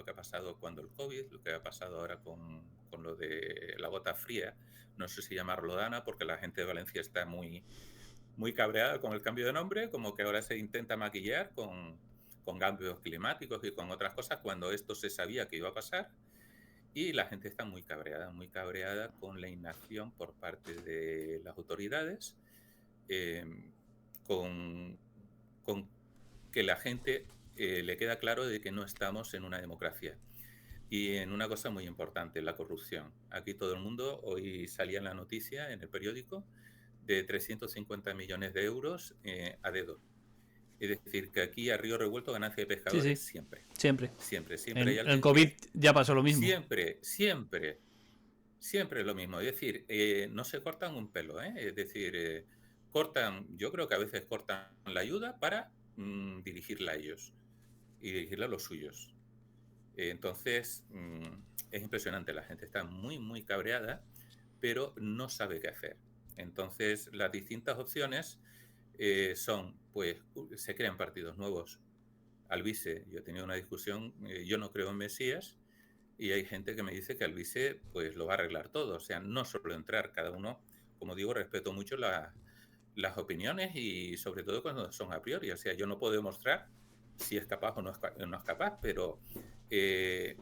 que ha pasado cuando el COVID, lo que ha pasado ahora con lo de la gota fría. No sé si llamarlo Dana, porque la gente de Valencia está muy, muy cabreada con el cambio de nombre, como que ahora se intenta maquillar con cambios climáticos y con otras cosas, cuando esto se sabía que iba a pasar. Y la gente está muy cabreada con la inacción por parte de las autoridades, eh, con, con que la gente le queda claro de que no estamos en una democracia. Y en una cosa muy importante, la corrupción. Aquí todo el mundo, hoy salía en la noticia, en el periódico, de 350 millones de euros a dedo. Es decir, que aquí a río revuelto ganancia de Sí, sí, pescadores siempre. siempre. Siempre hay En alguien COVID que... ya pasó lo mismo. Siempre es lo mismo. Es decir, no se cortan un pelo, ¿eh? Es decir, cortan, yo creo que a veces cortan la ayuda para dirigirla a ellos y dirigirla a los suyos. Entonces, es impresionante, la gente está muy, muy cabreada, pero no sabe qué hacer. Entonces, las distintas opciones son, pues, se crean partidos nuevos. Alvise, yo he tenido una discusión, yo no creo en Mesías, y hay gente que me dice que Alvise, pues, lo va a arreglar todo. O sea, no solo entrar, cada uno, como digo, respeto mucho las opiniones y sobre todo cuando son a priori. O sea, yo no puedo demostrar si es capaz o no es capaz, pero eh,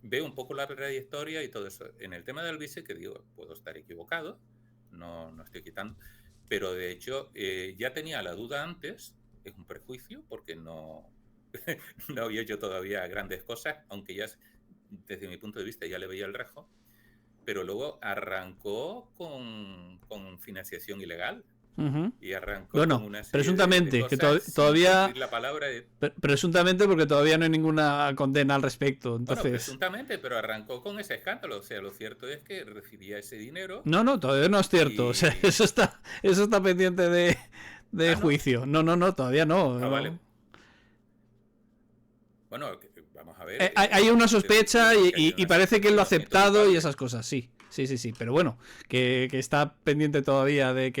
veo un poco la trayectoria y todo eso. En el tema de Alvise, que digo, puedo estar equivocado, no estoy quitando, pero de hecho ya tenía la duda antes, es un prejuicio, porque no, no había hecho todavía grandes cosas, aunque ya desde mi punto de vista ya le veía el rejo, pero luego arrancó con financiación ilegal Ujú. y arrancó con Bueno, una serie de presuntamente, que cosas sin todavía... cumplir la palabra de... Presuntamente porque todavía no hay ninguna condena al respecto. Bueno, Entonces... presuntamente, pero arrancó con ese escándalo. O sea, lo cierto es que recibía ese dinero No, no, todavía no es cierto. O sea, y... eso está pendiente de Ah, ¿no? juicio. No, no, no, todavía no. Ah, No. vale. Bueno, vamos a ver, Hay una antes de sospecha juicio, que hay y una parece que él lo ha sentencia, siento aceptado y culpable. esas cosas, sí. Sí, sí, sí. Pero bueno, que está pendiente todavía de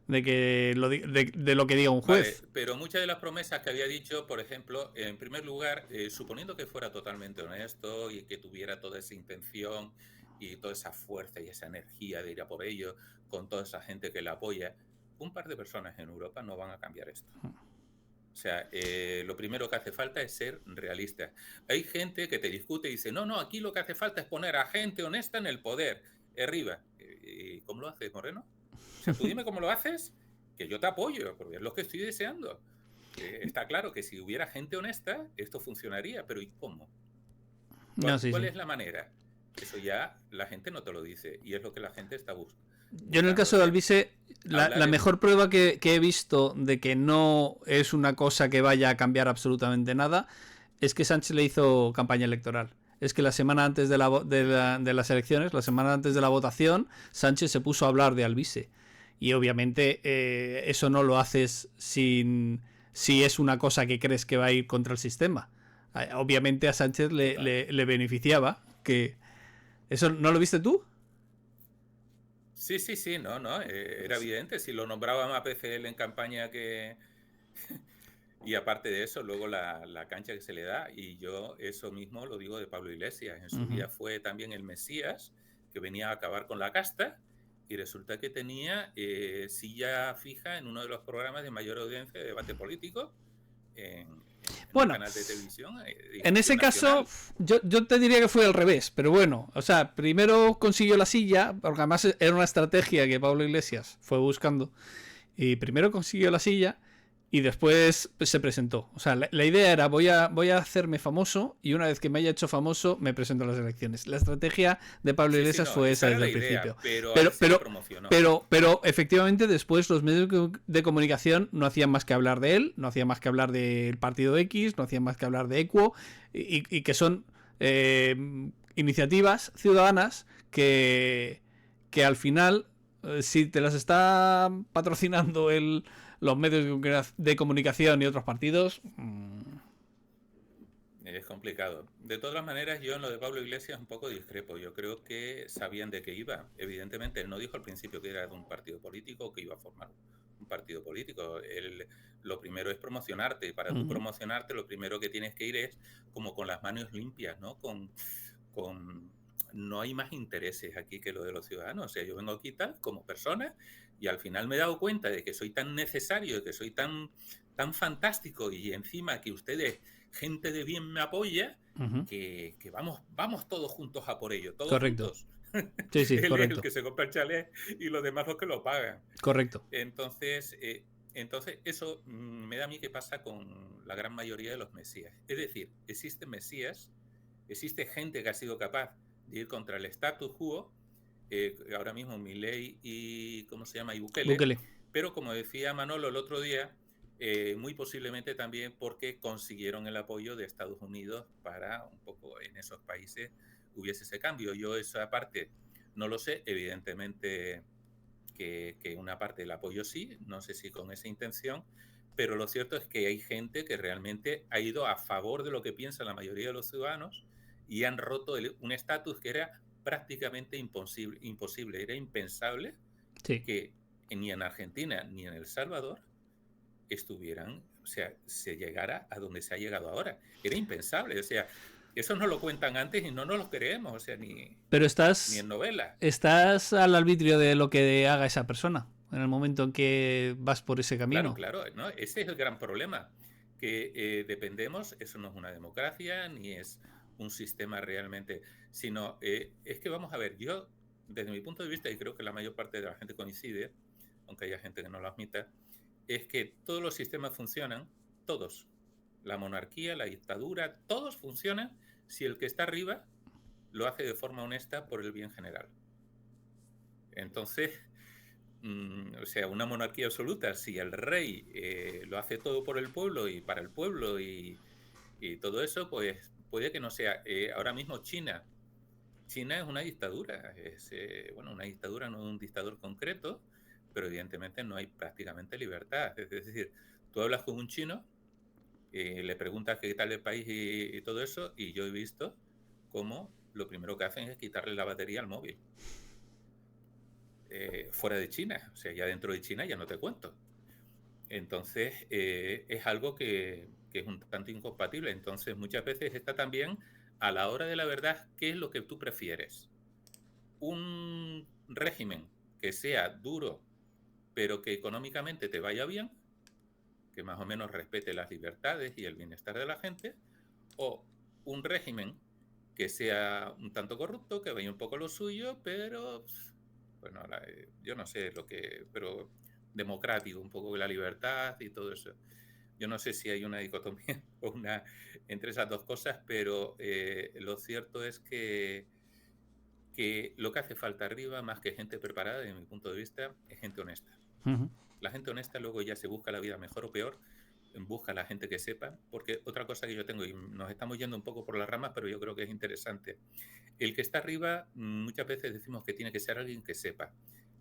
lo que diga un Vale, juez. pero muchas de las promesas que había dicho, por ejemplo, en primer lugar, suponiendo que fuera totalmente honesto y que tuviera toda esa intención y toda esa fuerza y esa energía de ir a por ello, con toda esa gente que le apoya, un par de personas en Europa no van a cambiar esto. O sea, lo primero que hace falta es ser realista. Hay gente que te discute y dice, no, no, aquí lo que hace falta es poner a gente honesta en el poder, arriba. ¿Cómo lo haces, Moreno? O sea, tú dime cómo lo haces, que yo te apoyo, porque es lo que estoy deseando. Está claro que si hubiera gente honesta, esto funcionaría, pero ¿y cómo? No, sí, ¿Cuál sí. es la manera? Eso ya la gente no te lo dice y es lo que la gente está Yo en el buscando. O caso de sea, Alvise, la hablar mejor prueba que he visto de que no es una cosa que vaya a cambiar absolutamente nada es que Sánchez le hizo campaña electoral. Es que la semana antes de las elecciones, la semana antes de la votación, Sánchez se puso a hablar de Alvise. Y obviamente eso no lo haces si es una cosa que crees que va a ir contra el sistema. Obviamente a Sánchez total. le beneficiaba que... ¿Eso no lo viste tú? Sí, sí, sí, no, no, era evidente. Si lo nombraba más veces él en campaña que... Y aparte de eso, luego la cancha que se le da, y yo eso mismo lo digo de Pablo Iglesias. En Uh su -huh. día fue también el Mesías, que venía a acabar con la casta, y resulta que tenía silla fija en uno de los programas de mayor audiencia de debate político en un Bueno, canal de televisión de en ese difusión caso, nacional. yo te diría que fue al revés, pero bueno, o sea, primero consiguió la silla, porque además era una estrategia que Pablo Iglesias fue buscando, y primero consiguió la silla y después pues, se presentó. O sea, la idea era voy a hacerme famoso y una vez que me haya hecho famoso me presento a las elecciones. La estrategia de Pablo Sí, sí, Iglesias no, fue esa esa era desde la el principio. idea, pero a él Pero, se le pero, promocionó. pero efectivamente después los medios de comunicación no hacían más que hablar de él, no hacían más que hablar del partido X, no hacían más que hablar de Equo y que son iniciativas ciudadanas que al final si te las está patrocinando los medios de comunicación y otros partidos. Es complicado. De todas maneras, yo en lo de Pablo Iglesias un poco discrepo. Yo creo que sabían de qué iba. Evidentemente, él no dijo al principio que era de un partido político o que iba a formar un partido político. Lo primero es promocionarte, y para tú Ujú. promocionarte lo primero que tienes que ir es como con las manos limpias, ¿no? Con no hay más intereses aquí que lo de los ciudadanos. O sea, yo vengo aquí tal como persona y al final me he dado cuenta de que soy tan necesario, que soy tan fantástico y encima que ustedes, gente de bien, me apoya, Ujú. que vamos todos juntos a por ello, todos Correcto. juntos. Sí, sí, Él es el correcto. que se compra el chalet y los demás los que lo pagan. Correcto. Entonces, eso me da a mí que pasa con la gran mayoría de los mesías. Es decir, existen mesías, existe gente que ha sido capaz de ir contra el status quo, ahora mismo Milei y, ¿cómo se llama? Y Bukele, Bukele. pero como decía Manolo el otro día, muy posiblemente también porque consiguieron el apoyo de Estados Unidos para un poco en esos países hubiese ese cambio. Yo esa parte no lo sé, evidentemente que una parte del apoyo sí, no sé si con esa intención, pero lo cierto es que hay gente que realmente ha ido a favor de lo que piensa la mayoría de los ciudadanos y han roto un estatus que era prácticamente imposible, era impensable Sí. que ni en Argentina ni en El Salvador estuvieran, o sea, se llegara a donde se ha llegado ahora. Era impensable, o sea, eso no lo cuentan antes y no nos lo creemos, o sea, Pero ni en estás, novela. estás al arbitrio de lo que haga esa persona en el momento en que vas por ese Claro, camino. claro, ¿no? Ese es el gran problema, que dependemos, eso no es una democracia, ni es un sistema realmente, sino es que vamos a ver, yo, desde mi punto de vista, y creo que la mayor parte de la gente coincide, aunque haya gente que no lo admita, es que todos los sistemas funcionan, todos, la monarquía, la dictadura, todos funcionan si el que está arriba lo hace de forma honesta por el bien general. Entonces, o sea, una monarquía absoluta, si el rey lo hace todo por el pueblo y para el pueblo y todo eso, pues puede que no sea. Ahora mismo China es una dictadura, es bueno, una dictadura, no un dictador concreto, pero evidentemente no hay prácticamente libertad. Es decir, tú hablas con un chino, le preguntas qué tal el país y todo eso, y yo he visto cómo lo primero que hacen es quitarle la batería al móvil. Fuera de China, o sea, ya dentro de China ya no te cuento. Entonces, es algo que es un tanto incompatible. Entonces, muchas veces está también a la hora de la verdad, ¿qué es lo que tú prefieres? Un régimen que sea duro, pero que económicamente te vaya bien, que más o menos respete las libertades y el bienestar de la gente, o un régimen que sea un tanto corrupto, que vaya un poco lo suyo, pero bueno, yo no sé lo que, pero democrático, un poco la libertad y todo eso. Yo no sé si hay una dicotomía o una entre esas dos cosas, pero lo cierto es que lo que hace falta arriba, más que gente preparada, desde mi punto de vista, es gente honesta. Ujú. La gente honesta luego ya se busca la vida mejor o peor, busca a la gente que sepa, porque otra cosa que yo tengo, y nos estamos yendo un poco por las ramas, pero yo creo que es interesante, el que está arriba, muchas veces decimos que tiene que ser alguien que sepa,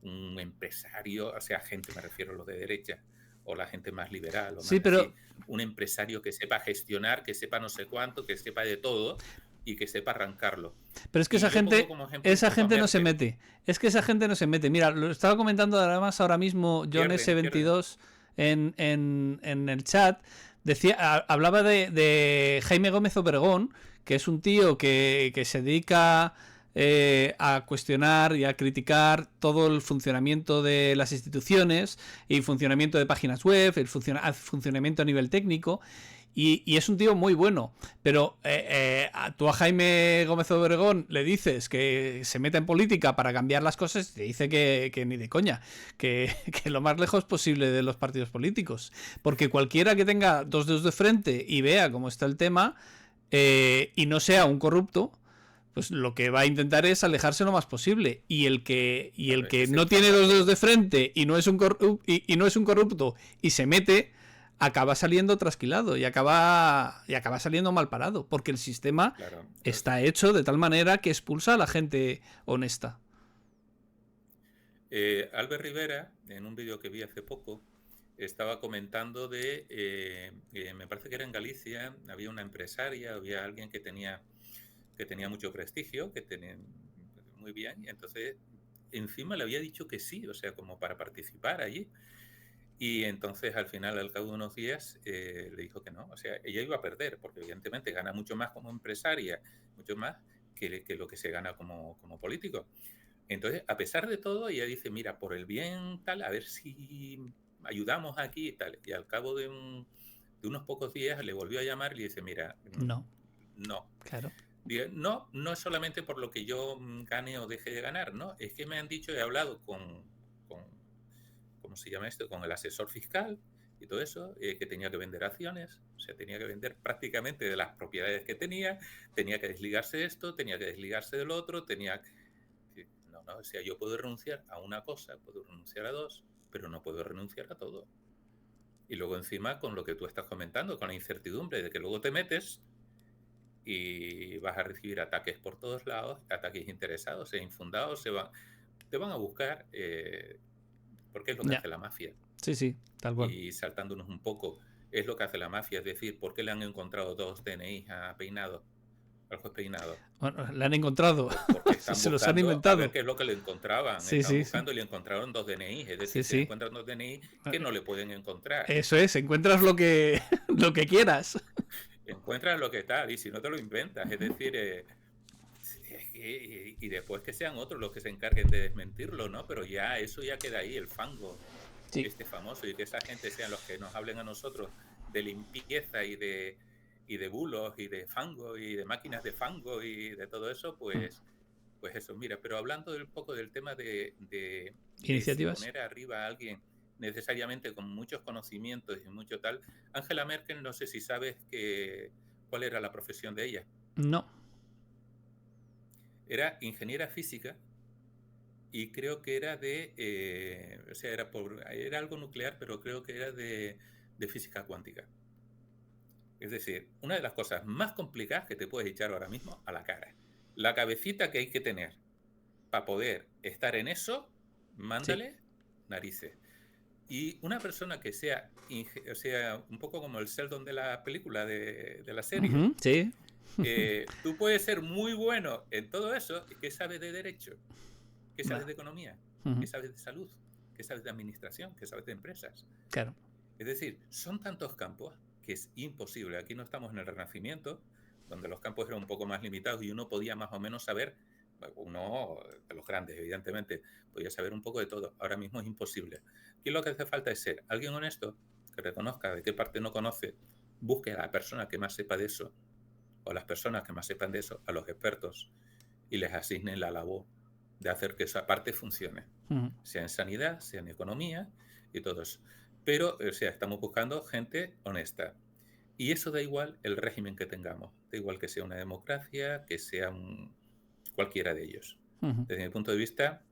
un empresario, o sea, gente, me refiero a los de derecha, o la gente más liberal, o Sí, más así, pero, un empresario que sepa gestionar, que sepa no sé cuánto, que sepa de todo y que sepa arrancarlo. pero es que Y yo pongo como ejemplo un esa poco a gente no se Merkel. mete. Es que esa gente no se mete. Mira, lo estaba comentando además ahora mismo John Pierden. S22 en el chat. Decía, hablaba de Jaime Gómez Obregón, que es un tío que se dedica a cuestionar y a criticar todo el funcionamiento de las instituciones y funcionamiento de páginas web, el funcionamiento a nivel técnico. Y es un tío muy bueno. Pero tú a Jaime Gómez Obregón le dices que se meta en política para cambiar las cosas y te dice que ni de coña. Que lo más lejos posible de los partidos políticos. Porque cualquiera que tenga dos dedos de frente y vea cómo está el tema y no sea un corrupto, pues lo que va a intentar es alejarse lo más posible. Claro, El ese que es el no tiene dos dedos fantasma. de frente y no es y no es un corrupto y se mete, acaba saliendo trasquilado y acaba saliendo mal parado. Porque el sistema Claro. está hecho de tal manera que expulsa a la gente honesta. Albert Rivera, en un vídeo que vi hace poco, estaba comentando me parece que era en Galicia, había una empresaria, había alguien que tenía mucho prestigio, que tenía muy bien, y entonces encima le había dicho que sí, o sea, como para participar allí. Y entonces al final, al cabo de unos días, le dijo que no. O sea, ella iba a perder, porque evidentemente gana mucho más como empresaria, mucho más que lo que se gana como político. Entonces, a pesar de todo, ella dice, mira, por el bien tal, a ver si ayudamos aquí y tal. Y al cabo de unos pocos días le volvió a llamar y le dice, mira, No, no. claro. No, no es solamente por lo que yo gane o deje de ganar, ¿no? Es que me han dicho, he hablado con ¿cómo se llama esto? Con el asesor fiscal y todo eso, que tenía que vender acciones, o sea, tenía que vender prácticamente de las propiedades que tenía que desligarse de esto, tenía que desligarse del otro, no, no, o sea, yo puedo renunciar a una cosa, puedo renunciar a dos, pero no puedo renunciar a todo. Y luego encima con lo que tú estás comentando, con la incertidumbre de que luego te metes y vas a recibir ataques por todos lados, ataques interesados e infundados, te van a buscar, porque es lo que Ya. hace la mafia. Sí, sí, tal cual. Y saltándonos un poco, es lo que hace la mafia, es decir, ¿por qué le han encontrado dos DNIs a Peinado, al juez Peinado? Bueno, la han encontrado. Pues porque Si están se los han buscando a ver inventado. qué es lo que le encontraban. Sí, Estaban sí, sí. buscando y le encontraron dos DNIs. Es Sí, decir, si le sí. encuentran dos DNIs, que no le pueden encontrar. Eso es, encuentras lo que, lo que quieras. Encuentran lo que tal, y si no te lo inventas. Es decir, y después que sean otros los que se encarguen de desmentirlo, ¿no? Pero ya eso ya queda ahí, el fango, Sí. este famoso, y que esa gente sean los que nos hablen a nosotros de limpieza y de bulos y de fango y de máquinas de fango y de todo eso, pues eso, mira, pero hablando un poco del tema de si Iniciativas. poner arriba a alguien necesariamente con muchos conocimientos y mucho tal, Angela Merkel, no sé si sabes cuál era la profesión de ella. No. Era ingeniera física y creo que era o sea, era algo nuclear, pero creo que era de física cuántica. Es decir, una de las cosas más complicadas que te puedes echar ahora mismo a la cara. La cabecita que hay que tener para poder estar en eso, Sí. mándale narices. Y una persona que sea, o sea, un poco como el Sheldon de la película, de la serie, Sí. tú puedes ser muy bueno en todo eso. ¿Qué sabes de derecho? ¿Qué sabes Bueno, de economía? ¿Qué sabes de salud? ¿Qué sabes de administración? ¿Qué sabes de empresas? claro. Es decir, son tantos campos que es imposible. Aquí no estamos en el Renacimiento, donde los campos eran un poco más limitados y uno podía más o menos saber, uno de los grandes, evidentemente, podía saber un poco de todo. Ahora mismo es imposible. Aquí lo que hace falta es ser alguien honesto, que reconozca de qué parte no conoce, busque a la persona que más sepa de eso, o a las personas que más sepan de eso, a los expertos, y les asigne la labor de hacer que esa parte funcione, sea en sanidad, sea en economía y todo eso. Pero, o sea, estamos buscando gente honesta. Y eso da igual el régimen que tengamos, da igual que sea una democracia, que sea cualquiera de ellos. Desde mi punto de vista,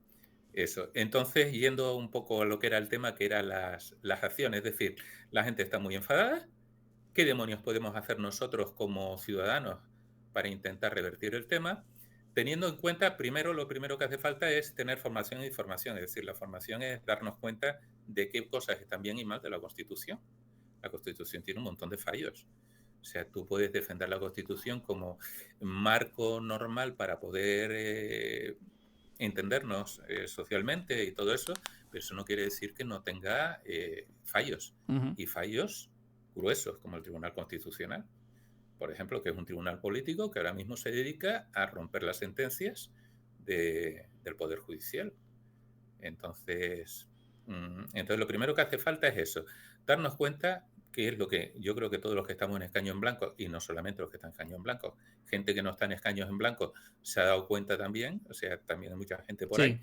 eso. Entonces, yendo un poco a lo que era el tema, que eran las acciones, es decir, la gente está muy enfadada. ¿Qué demonios podemos hacer nosotros como ciudadanos para intentar revertir el tema? Teniendo en cuenta, primero, lo primero que hace falta es tener formación e información. Es decir, la formación es darnos cuenta de qué cosas están bien y mal de la Constitución. La Constitución tiene un montón de fallos. O sea, tú puedes defender la Constitución como marco normal para poder entendernos socialmente y todo eso, pero eso no quiere decir que no tenga fallos. Y fallos gruesos, como el Tribunal Constitucional, por ejemplo, que es un tribunal político que ahora mismo se dedica a romper las sentencias del Poder Judicial. Entonces, lo primero que hace falta es eso, darnos cuenta que es lo que yo creo que todos los que estamos en escaño en blanco, y no solamente los que están en escaño en blanco, gente que no está en escaños en blanco se ha dado cuenta también, o sea, también hay mucha gente por ahí,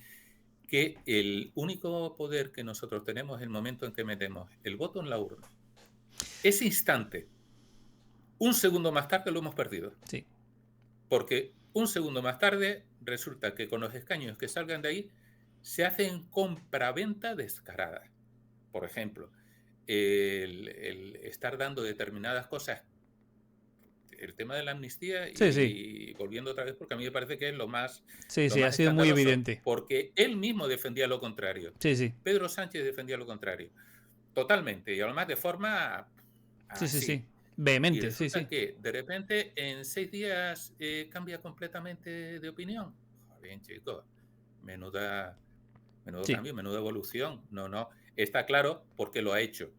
que el único poder que nosotros tenemos es el momento en que metemos el voto en la urna. Ese instante, un segundo más tarde lo hemos perdido. Sí. Porque un segundo más tarde resulta que con los escaños que salgan de ahí se hacen compraventa descarada. Por ejemplo, el estar dando determinadas cosas, el tema de la amnistía, y volviendo otra vez, porque a mí me parece que es lo más Ha sido muy evidente. porque él mismo defendía lo contrario. Pedro Sánchez defendía lo contrario. Totalmente, y además de forma así. Vehemente, y resulta que de repente en 6 días cambia completamente de opinión. Bien, chicos, menudo cambio, menuda evolución. No, está claro por qué lo ha hecho.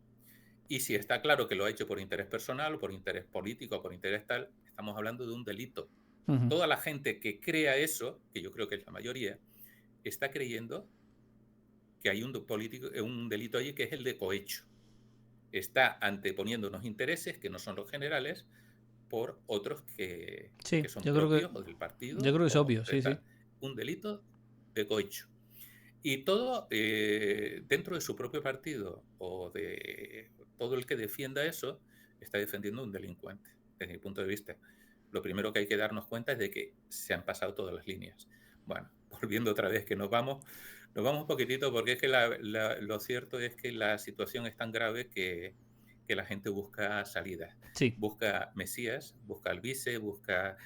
Y si está claro que lo ha hecho por interés personal, o por interés político, o por interés tal, estamos hablando de un delito. Ujú. Toda la gente que crea eso, que yo creo que es la mayoría, está creyendo que hay un delito allí que es el de cohecho. Está anteponiendo unos intereses que no son los generales por otros Sí, que son propios o del yo partido creo que es o obvio, de sí, sí. tal. Un delito de cohecho. Y todo dentro de su propio partido o de todo el que defienda eso está defendiendo un delincuente, desde mi punto de vista. Lo primero que hay que darnos cuenta es de que se han pasado todas las líneas. Bueno, volviendo otra vez que nos vamos un poquitito porque es que lo cierto es que la situación es tan grave que la gente busca salidas. Sí. Busca mesías, busca albice, busca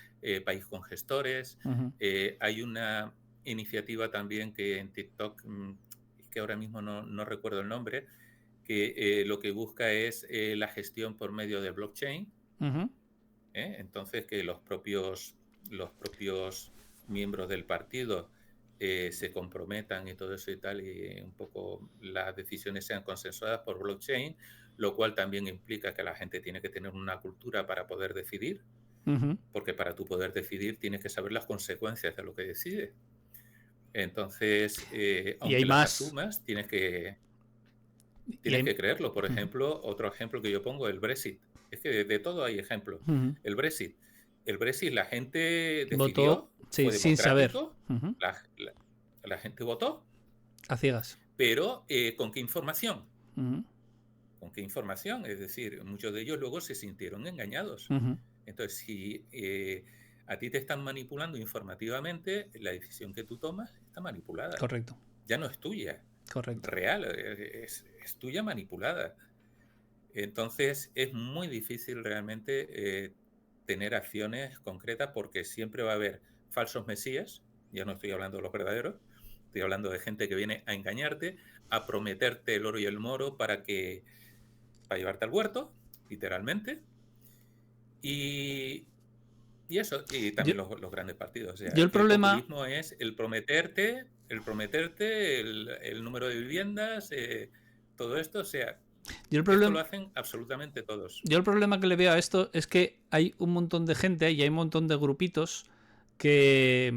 país con gestores. Ujú. Hay una iniciativa también que en TikTok, es que ahora mismo no recuerdo el nombre, que lo que busca es la gestión por medio de blockchain. Ujú. Entonces, que los propios miembros del partido se comprometan y todo eso y tal, y un poco las decisiones sean consensuadas por blockchain, lo cual también implica que la gente tiene que tener una cultura para poder decidir, Ujú. porque para tu poder decidir tienes que saber las consecuencias de lo que decides. Entonces, Y hay aunque las más. asumas, Y tienes hay... que creerlo. Por Ujú. ejemplo, otro ejemplo que yo pongo, el Brexit. Es que de todo hay ejemplos. Ujú. El Brexit. El Brexit, la gente Votó, decidió, sí, fue sin saber. democrático, Ujú. la gente votó, A ciegas. pero ¿con qué información? Ujú. ¿Con qué información? Es decir, muchos de ellos luego se sintieron engañados. Ujú. Entonces, si a ti te están manipulando informativamente, la decisión que tú tomas está manipulada. Correcto, Ya no es tuya, correcto. real, es tuya manipulada. Entonces, es muy difícil realmente tener acciones concretas porque siempre va a haber falsos mesías, ya no estoy hablando de los verdaderos, estoy hablando de gente que viene a engañarte, a prometerte el oro y el moro para llevarte al huerto, literalmente, y, y eso, y Yo, también los grandes partidos. O sea, yo el el problema, populismo es el número de viviendas, todo esto, o sea, yo el esto lo problema, hacen absolutamente todos. yo el problema que le veo a esto es que hay un montón de gente y hay un montón de grupitos que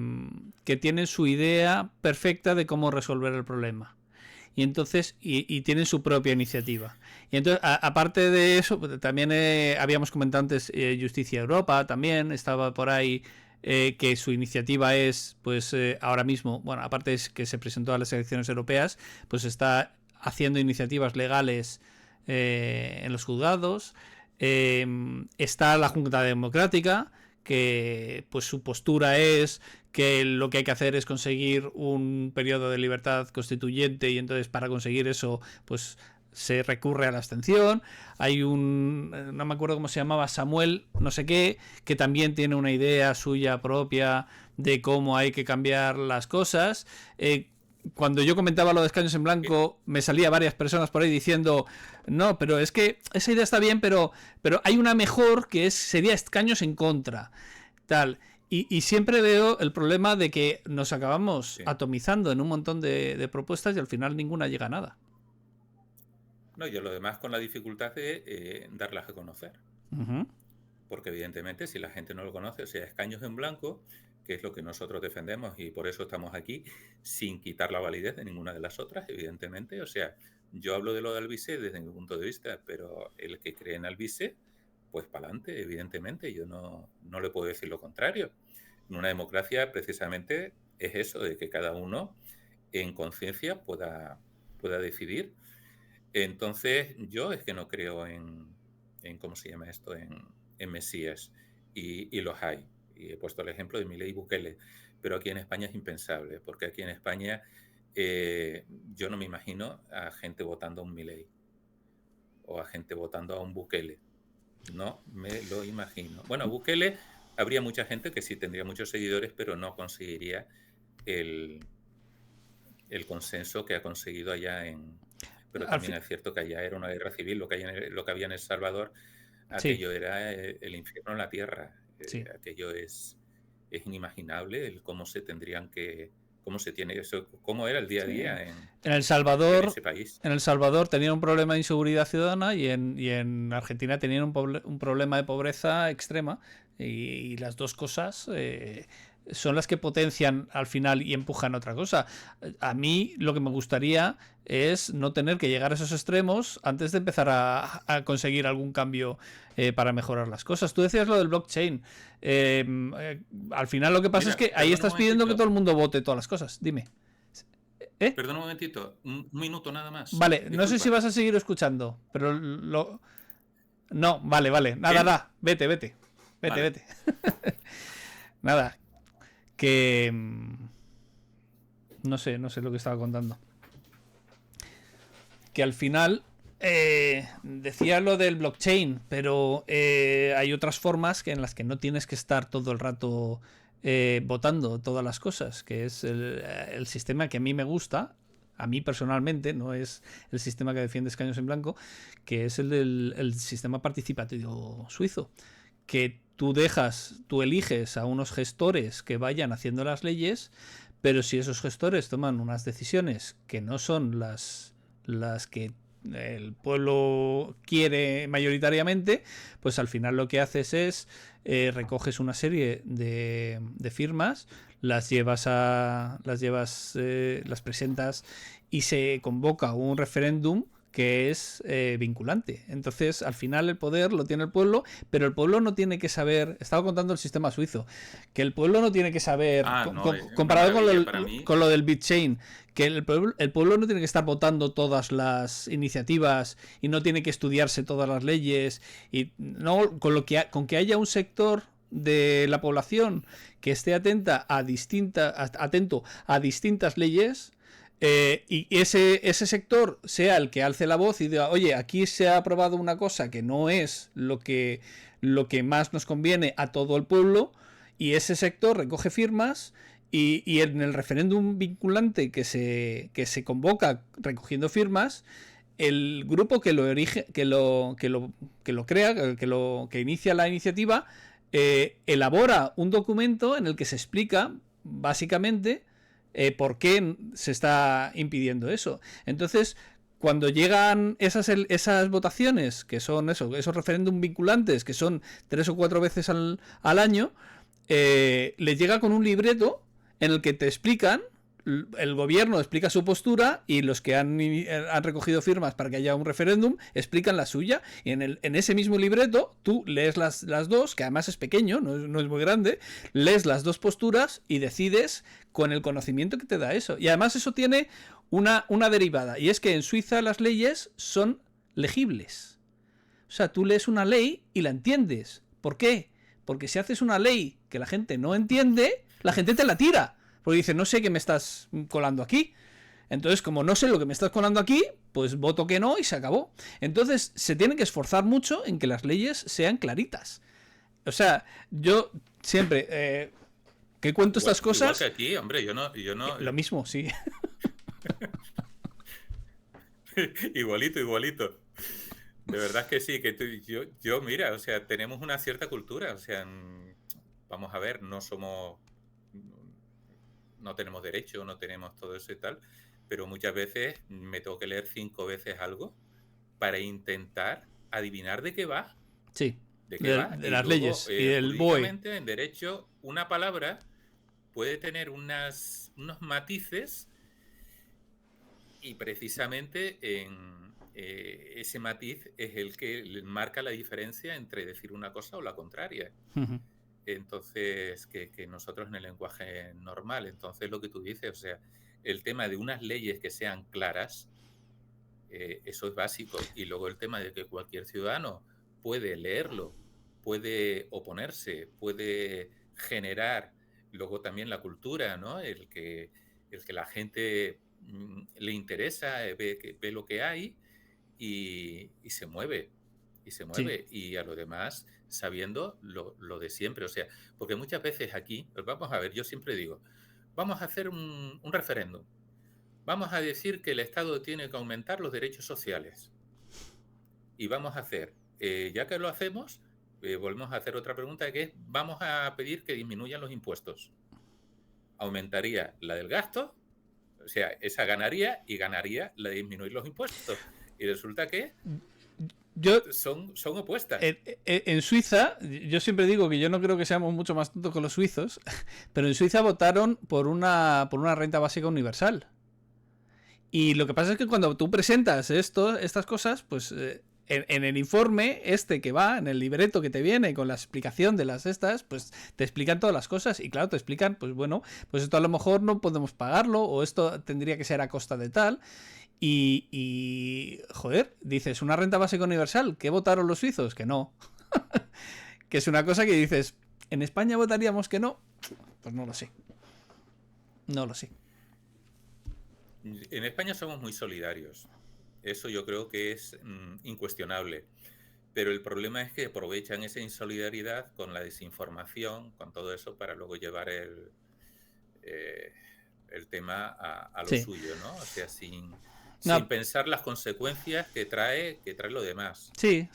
tienen su idea perfecta de cómo resolver el problema. Y entonces, y tienen su propia iniciativa. Y entonces, aparte de eso, pues, también habíamos comentado antes Justicia Europa, también estaba por ahí, que su iniciativa es, pues ahora mismo, bueno, aparte es que se presentó a las elecciones europeas, pues está haciendo iniciativas legales en los juzgados. Está la Junta Democrática, que pues su postura es que lo que hay que hacer es conseguir un periodo de libertad constituyente y entonces para conseguir eso pues se recurre a la abstención. Hay no me acuerdo cómo se llamaba, Samuel no sé qué, que también tiene una idea suya propia de cómo hay que cambiar las cosas. Cuando yo comentaba lo de escaños en blanco, me salía varias personas por ahí diciendo, no, pero es que esa idea está bien, pero hay una mejor que sería escaños en contra. Tal. Y siempre veo el problema de que nos acabamos Sí. atomizando en un montón de propuestas y al final ninguna llega a nada. No, y lo demás con la dificultad de darlas a conocer. Ujú. Porque evidentemente si la gente no lo conoce, o sea, escaños en blanco, que es lo que nosotros defendemos y por eso estamos aquí, sin quitar la validez de ninguna de las otras, evidentemente. O sea, yo hablo de lo de Alvise desde mi punto de vista, pero el que cree en Alvise, pues para adelante, evidentemente. Yo no le puedo decir lo contrario. En una democracia precisamente es eso, de que cada uno en conciencia pueda decidir. Entonces, yo es que no creo ¿cómo se llama esto? En mesías. Y los hay. Y he puesto el ejemplo de Milei y Bukele. Pero aquí en España es impensable, porque aquí en España yo no me imagino a gente votando a un Milei o a gente votando a un Bukele. No me lo imagino. Bueno, a Bukele habría mucha gente que sí tendría muchos seguidores, pero no conseguiría el, el consenso que ha conseguido allá Pero Al también fi- es cierto que allá era una guerra civil, lo que había en El Salvador, sí, aquello era el infierno en la tierra. sí. Aquello es inimaginable el cómo cómo se tiene eso, cómo era el día a Sí. día En El en Salvador, ese país. en El Salvador tenían un problema de inseguridad ciudadana y en Argentina tenían un problema de pobreza extrema. Y las dos cosas son las que potencian al final y empujan otra cosa. A mí lo que me gustaría es no tener que llegar a esos extremos antes de empezar a conseguir algún cambio para mejorar las cosas. Tú decías lo del blockchain. Al final lo que pasa es Mira, que ahí perdona un estás pidiendo que momentito, todo el mundo vote todas las cosas. Dime. ¿Eh? perdona un momentito, un minuto nada más. Vale, no sé si Disculpa. vas a seguir escuchando, pero lo... No, vale, vale. Nada, ¿Qué? nada. Vete, vete. Vete, Vale. vete. Nada. Que... no sé lo que estaba contando. Que al final... decía lo del blockchain, pero hay otras formas en las que no tienes que estar todo el rato votando todas las cosas, que es el sistema que a mí me gusta, a mí personalmente, no es el sistema que defiende Escaños en Blanco, que es el sistema participativo suizo, que tú eliges a unos gestores que vayan haciendo las leyes, pero si esos gestores toman unas decisiones que no son las que el pueblo quiere mayoritariamente, pues al final lo que haces es recoges una serie de firmas, las presentas y se convoca un referéndum que es vinculante. Entonces, al final el poder lo tiene el pueblo, pero el pueblo no tiene que saber, estaba contando el sistema suizo, que el pueblo no tiene que saber, Ah, no, es una comparado maravilla para mí. con lo del BitChain, que el pueblo no tiene que estar votando todas las iniciativas y no tiene que estudiarse todas las leyes, y no con que haya un sector de la población que esté atento a distintas leyes, y ese sector sea el que alce la voz y diga, oye, aquí se ha aprobado una cosa que no es lo que más nos conviene a todo el pueblo, y ese sector recoge firmas y en el referéndum vinculante que se convoca recogiendo firmas, el grupo que lo erige, que lo crea, que inicia la iniciativa, elabora un documento en el que se explica básicamente por qué se está impidiendo eso. Entonces, cuando llegan esas votaciones, que son esos referéndum vinculantes, que son 3 o 4 veces al año, les llega con un libreto en el que te explican, el gobierno explica su postura y los que han recogido firmas para que haya un referéndum explican la suya, y en ese mismo libreto tú lees las dos, que además es pequeño, no es muy grande, lees las dos posturas y decides con el conocimiento que te da eso. Y además eso tiene una derivada, y es que en Suiza las leyes son legibles. O sea, tú lees una ley y la entiendes. ¿Por qué? Porque si haces una ley que la gente no entiende, la gente te la tira. Porque dice, no sé qué me estás colando aquí. Entonces, como no sé lo que me estás colando aquí, pues voto que no y se acabó. Entonces, se tiene que esforzar mucho en que las leyes sean claritas. O sea, yo siempre que cuento estas Igual que cosas, aquí, hombre, yo no, lo mismo, sí. igualito, igualito. De verdad que sí, que yo, mira, o sea, tenemos una cierta cultura, o sea, vamos a ver, no tenemos derecho, no tenemos todo eso y tal, pero muchas veces me tengo que leer 5 veces algo para intentar adivinar Sí, de qué va, de y las luego leyes y del BOE. jurídicamente en derecho una palabra puede tener unos matices y precisamente ese matiz es el que marca la diferencia entre decir una cosa o la contraria. Entonces, que nosotros en el lenguaje normal, entonces lo que tú dices, o sea, el tema de unas leyes que sean claras, eso es básico. Y luego el tema de que cualquier ciudadano puede leerlo, puede oponerse, puede generar, luego también la cultura, ¿no? El que la gente le interesa, ve lo que hay y se mueve. Y se Sí, mueve. Y a lo demás, sabiendo lo de siempre. O sea, porque muchas veces aquí, pues vamos a ver, yo siempre digo, vamos a hacer un referéndum. Vamos a decir que el Estado tiene que aumentar los derechos sociales. Y vamos a hacer, ya que lo hacemos, volvemos a hacer otra pregunta que es, vamos a pedir que disminuyan los impuestos. aumentaría la del gasto, o sea, esa ganaría y ganaría la de disminuir los impuestos. Y resulta que son opuestas. En Suiza, yo siempre digo que yo no creo que seamos mucho más tontos que los suizos, pero en Suiza votaron por una renta básica universal. Y lo que pasa es que cuando tú presentas estas cosas, pues en el informe que va, en el libreto que te viene con la explicación de las pues te explican todas las cosas. Y claro, te explican, pues bueno, pues esto a lo mejor no podemos pagarlo, o esto tendría que ser a costa de tal. Y joder, dices, una renta básica universal, ¿qué votaron los suizos? Que no. Que es una cosa que dices, ¿en España votaríamos que no? Pues no lo sé. No lo sé. En España somos muy solidarios. Eso yo creo que es incuestionable. Pero el problema es que aprovechan esa insolidaridad con la desinformación, con todo eso, para luego llevar el tema a lo suyo, ¿no? O sea, sin pensar las consecuencias que trae lo demás. Sí.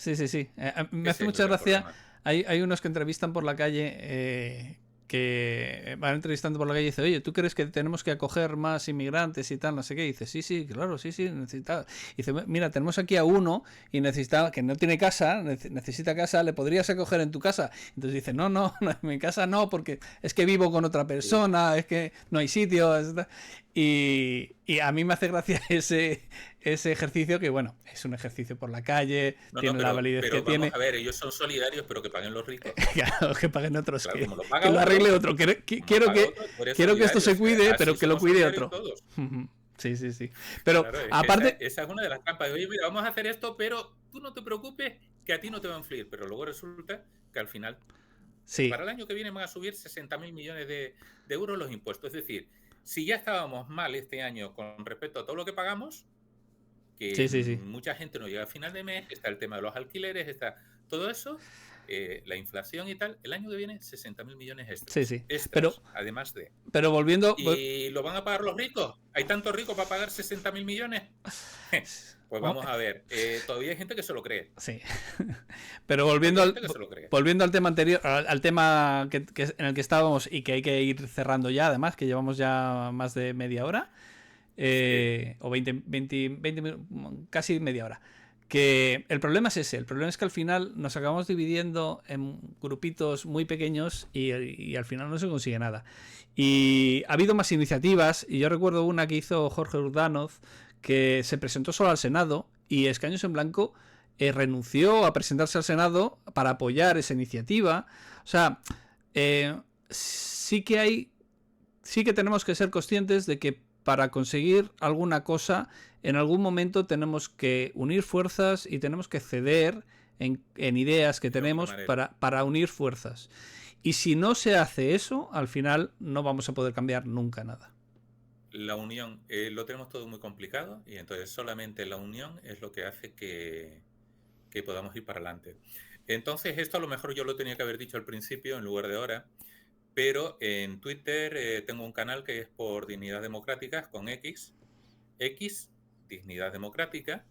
Me hace mucha gracia. Hay unos que entrevistan por la calle, que van entrevistando por la calle y dice, oye, ¿tú crees que tenemos que acoger más inmigrantes y tal? No sé qué. Y dice, sí, claro, sí, necesita. Y dice, mira, tenemos aquí a uno y que no tiene casa, necesita casa, ¿le podrías acoger en tu casa? Entonces dice, no, en mi casa no, porque es que vivo con otra persona, es que no hay sitio. Y a mí me hace gracia ese ejercicio, que bueno, es un ejercicio por la calle, tiene la validez que tiene. A ver, ellos son solidarios, pero que paguen los ricos. Claro, que paguen otros, claro, que lo arregle otro. Quiero que esto se cuide, pero que lo cuide otro. Sí. Pero claro, aparte... Esa es una de las trampas de, oye, mira, vamos a hacer esto, pero tú no te preocupes, que a ti no te va a influir. Pero luego resulta que al final, para el año que viene van a subir 60.000 millones de euros los impuestos. Es decir, si ya estábamos mal este año con respecto a todo lo que pagamos, que mucha gente no llega a final de mes, está el tema de los alquileres, está todo eso, la inflación y tal, el año que viene 60.000 millones extras. Extras, pero además de... Pero volviendo... ¿Y lo van a pagar los ricos? ¿Hay tantos ricos para pagar 60.000 millones? Pues vamos a ver, todavía hay gente que se lo cree. Sí. Pero volviendo al tema anterior, al tema que en el que estábamos y que hay que ir cerrando ya, además, que llevamos ya más de media hora, o 20 casi media hora. Que el problema es ese, el problema es que al final nos acabamos dividiendo en grupitos muy pequeños y al final no se consigue nada. Y ha habido más iniciativas, y yo recuerdo una que hizo Jorge Urdanoz, que se presentó solo al Senado, y Escaños en Blanco renunció a presentarse al Senado para apoyar esa iniciativa. O sea, sí que tenemos que ser conscientes de que para conseguir alguna cosa, en algún momento tenemos que unir fuerzas y tenemos que ceder en ideas que tenemos para unir fuerzas. Y si no se hace eso, al final no vamos a poder cambiar nunca nada. La unión, lo tenemos todo muy complicado, y entonces solamente la unión es lo que hace que podamos ir para adelante. Entonces esto a lo mejor yo lo tenía que haber dicho al principio en lugar de ahora, pero en Twitter tengo un canal que es por Dignidad Democrática, con X, Dignidad Democrática,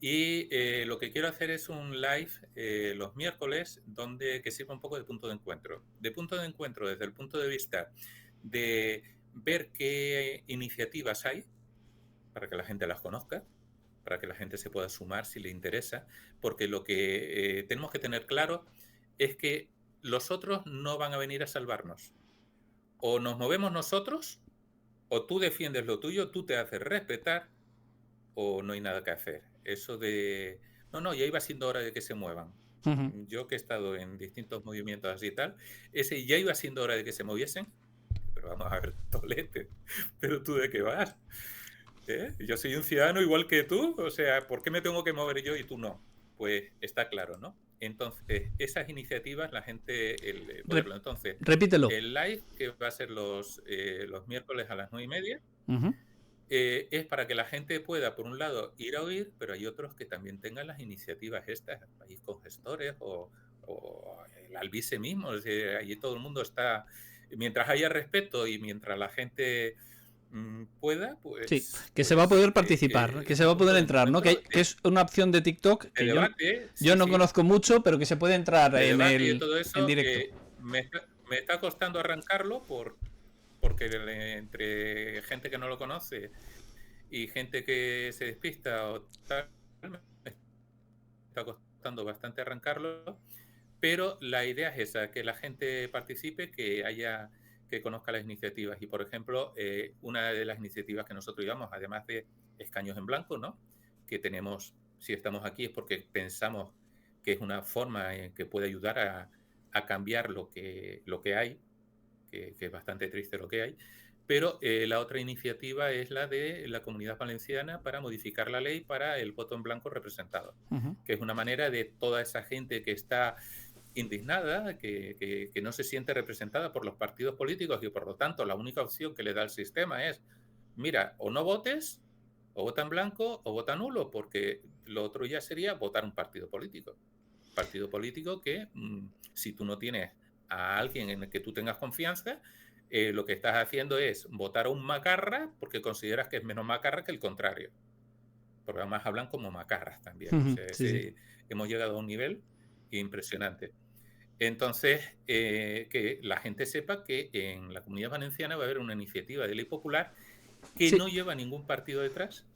y lo que quiero hacer es un live los miércoles que sirva un poco de punto de encuentro. De punto de encuentro desde el punto de vista de ver qué iniciativas hay para que la gente las conozca, para que la gente se pueda sumar si le interesa, porque lo que tenemos que tener claro es que los otros no van a venir a salvarnos. O nos movemos nosotros, o tú defiendes lo tuyo, tú te haces respetar, o no hay nada que hacer. Eso de, no, ya iba siendo hora de que se muevan. Uh-huh. Yo que he estado en distintos movimientos así y tal, ese ya iba siendo hora de que se moviesen, pero vamos a ver, Tolete, ¿pero tú de qué vas? Yo soy un ciudadano igual que tú, o sea, ¿por qué me tengo que mover yo y tú no? Pues está claro, ¿no? Entonces, esas iniciativas, la gente... Entonces, repítelo. El live, que va a ser los miércoles a las 9:30, uh-huh. Es para que la gente pueda, por un lado, ir a oír, pero hay otros que también tengan las iniciativas estas, país con gestores o el Albice mismo, es decir, allí todo el mundo está... Mientras haya respeto y mientras la gente... pueda, pues... Sí, que se va a poder participar, que se va a poder entrar, ¿no? Que es una opción de TikTok que yo no conozco mucho, pero que se puede entrar en directo. Me está costando arrancarlo porque entre gente que no lo conoce y gente que se despista o tal, me está costando bastante arrancarlo, pero la idea es esa, que la gente participe, que conozca las iniciativas. Y, por ejemplo, una de las iniciativas que nosotros llevamos, además de Escaños en Blanco, ¿no? Que tenemos, si estamos aquí es porque pensamos que es una forma que puede ayudar a cambiar lo que hay, que es bastante triste lo que hay. Pero la otra iniciativa es la de la Comunidad Valenciana para modificar la ley para el voto en blanco representado, que es una manera de toda esa gente que está indignada, que no se siente representada por los partidos políticos y por lo tanto la única opción que le da el sistema es, mira, o no votes, o vota en blanco, o vota nulo, porque lo otro ya sería votar un partido político. Partido político que, si tú no tienes a alguien en el que tú tengas confianza, lo que estás haciendo es votar a un macarra porque consideras que es menos macarra que el contrario. Porque además hablan como macarras también. O sea, sí. Hemos llegado a un nivel impresionante. Entonces, que la gente sepa que en la Comunidad Valenciana va a haber una iniciativa de ley popular que no lleva ningún partido detrás,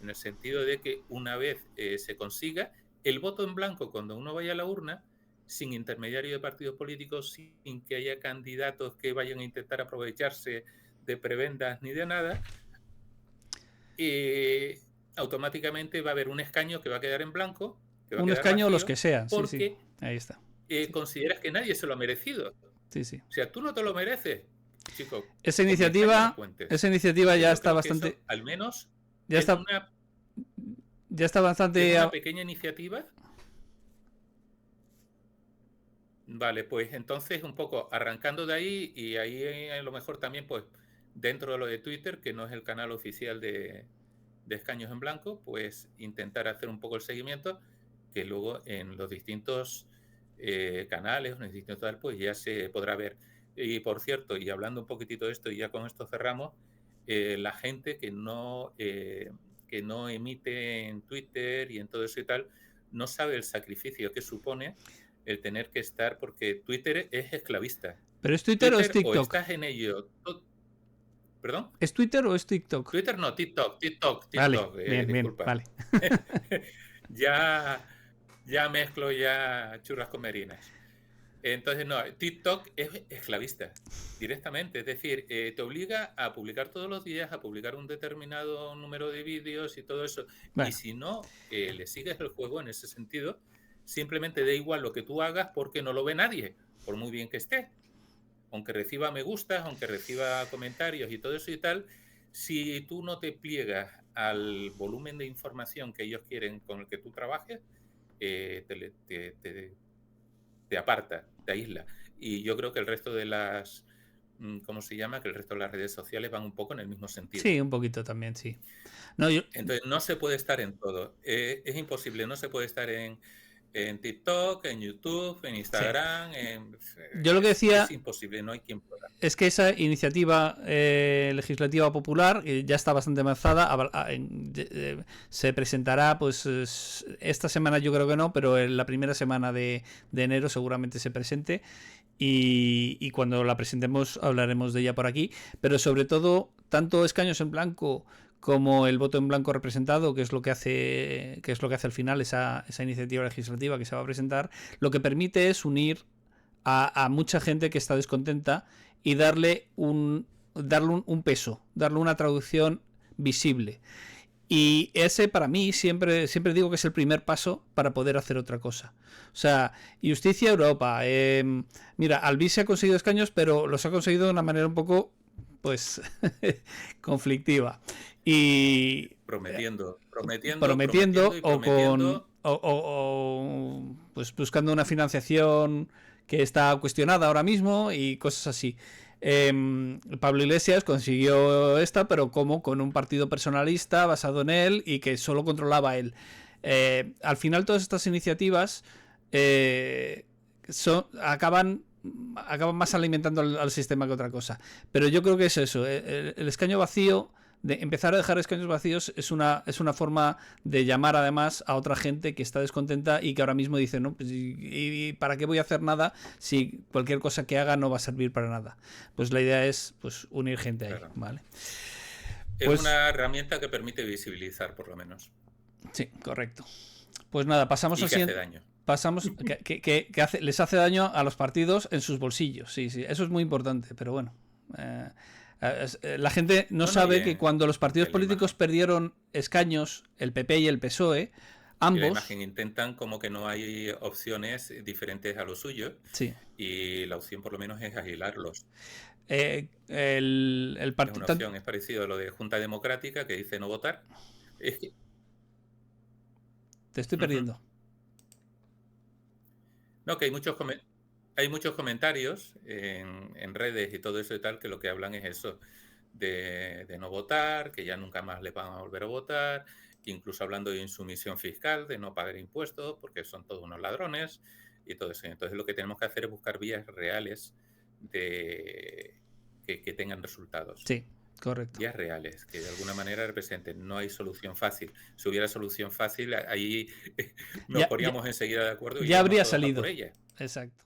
en el sentido de que una vez se consiga el voto en blanco cuando uno vaya a la urna, sin intermediario de partidos políticos, sin que haya candidatos que vayan a intentar aprovecharse de prebendas ni de nada, automáticamente va a haber un escaño que va a quedar en blanco, que va un a quedar escaño vacío, los que sean, porque ahí está. Consideras que nadie se lo ha merecido. O sea, tú no te lo mereces, chico. Esa iniciativa ya está bastante... Eso, al menos ya está bastante... ¿Es una pequeña iniciativa? Vale, pues entonces un poco arrancando de ahí, y ahí a lo mejor también pues dentro de lo de Twitter, que no es el canal oficial de Escaños en Blanco, pues intentar hacer un poco el seguimiento, que luego en los distintos canales, en los distintos tal, pues ya se podrá ver. Y por cierto, y hablando un poquitito de esto, y ya con esto cerramos, la gente que no emite en Twitter y en todo eso y tal, no sabe el sacrificio que supone el tener que estar, porque Twitter es esclavista. ¿Pero es Twitter o es TikTok? O estás en ello. ¿Perdón? ¿Es Twitter o es TikTok? Twitter no, TikTok. Vale, bien, disculpa. Vale. ya mezclo ya churras con merinas. Entonces, no, TikTok es esclavista, directamente. Es decir, te obliga a publicar todos los días, a publicar un determinado número de vídeos y todo eso. Bueno. Y si no le sigues el juego en ese sentido, simplemente da igual lo que tú hagas porque no lo ve nadie, por muy bien que esté. Aunque reciba me gustas, aunque reciba comentarios y todo eso y tal, si tú no te pliegas al volumen de información que ellos quieren con el que tú trabajes, te aparta, te aísla. Y yo creo que el resto de las, ¿cómo se llama? Que el resto de las redes sociales van un poco en el mismo sentido. Sí, un poquito también, sí. Entonces, no se puede estar en todo. Es imposible, no se puede estar en TikTok, en YouTube, en Instagram. Sí. Yo lo que decía es imposible, no hay quien pueda. Es que esa iniciativa legislativa popular ya está bastante avanzada. Se presentará, pues esta semana yo creo que no, pero en la primera semana de enero seguramente se presente. Y cuando la presentemos hablaremos de ella por aquí. Pero sobre todo, tanto Escaños en Blanco como el voto en blanco representado, que es lo que hace al final esa iniciativa legislativa que se va a presentar, lo que permite es unir a mucha gente que está descontenta y darle un peso, darle una traducción visible. Y ese para mí siempre digo que es el primer paso para poder hacer otra cosa. O sea, Justicia Europa, mira, Albise ha conseguido escaños, pero los ha conseguido de una manera un poco, pues, conflictiva. Y prometiendo o pues buscando una financiación que está cuestionada ahora mismo y cosas así. Pablo Iglesias consiguió esta, pero como con un partido personalista basado en él y que solo controlaba él. Al final todas estas iniciativas acaban más alimentando al sistema que otra cosa. Pero yo creo que es eso, el escaño vacío de empezar a dejar escaños vacíos es una forma de llamar además a otra gente que está descontenta y que ahora mismo dice, no, pues, ¿y para qué voy a hacer nada si cualquier cosa que haga no va a servir para nada? Pues la idea es pues unir gente ahí, Claro. ¿vale? Es Pues una herramienta que permite visibilizar, por lo menos, sí, correcto. Pues nada, pasamos y al que hace siguiente. daño. Pasamos les hace daño a los partidos en sus bolsillos. Sí, sí, eso es muy importante, pero bueno. La gente no sabe que cuando los partidos políticos perdieron escaños, el PP y el PSOE, ambos... Y la imagen intentan como que no hay opciones diferentes a lo suyo, sí. Y la opción por lo menos es agilarlos. El Es una opción, es parecido a lo de Junta Democrática que dice no votar. Es que... Te estoy perdiendo. No, que hay muchos comentarios en redes y todo eso y tal que lo que hablan es eso, de no votar, que ya nunca más les van a volver a votar, incluso hablando de insumisión fiscal, de no pagar impuestos, porque son todos unos ladrones y todo eso. Entonces lo que tenemos que hacer es buscar vías reales de que tengan resultados. Sí, correcto. Vías reales, que de alguna manera representen. No hay solución fácil. Si hubiera solución fácil, ahí nos poníamos enseguida de acuerdo y ya habría salido por ella. Exacto.